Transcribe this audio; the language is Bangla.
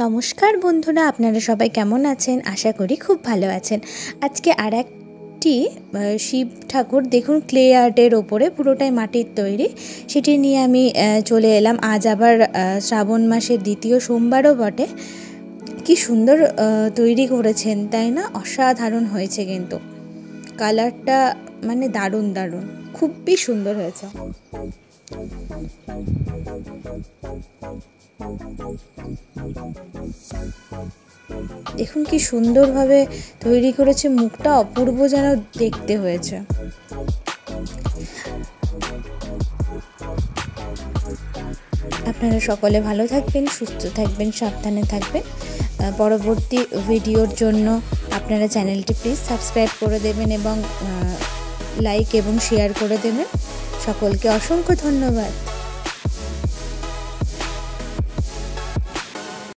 নমস্কার বন্ধুরা, আপনারা সবাই কেমন আছেন? আশা করি খুব ভালো আছেন। আজকে আর একটি শিব ঠাকুর দেখুন, ক্লে আর্টের ওপরে, পুরোটাই মাটির তৈরি, সেটি নিয়ে আমি চলে এলাম। আজ আবার শ্রাবণ মাসের দ্বিতীয় সোমবারও বটে। কি সুন্দর তৈরি করেছেন, তাই না? অসাধারণ হয়েছে, কিন্তু কালারটা মানে দারুণ দারুণ, খুবই সুন্দর হয়েছে। দেখুন কি সুন্দরভাবে তৈরি করেছে, মুখটা অপূর্ব যেন দেখতে হয়েছে। আপনারা সকলে ভালো থাকবেন, সুস্থ থাকবেন, সাবধানে থাকবেন। পরবর্তী ভিডিওর জন্য আপনারা চ্যানেলটি প্লিজ সাবস্ক্রাইব করে দেবেন এবং লাইক এবং শেয়ার করে দেবেন। সকলকে অসংখ্য ধন্যবাদ।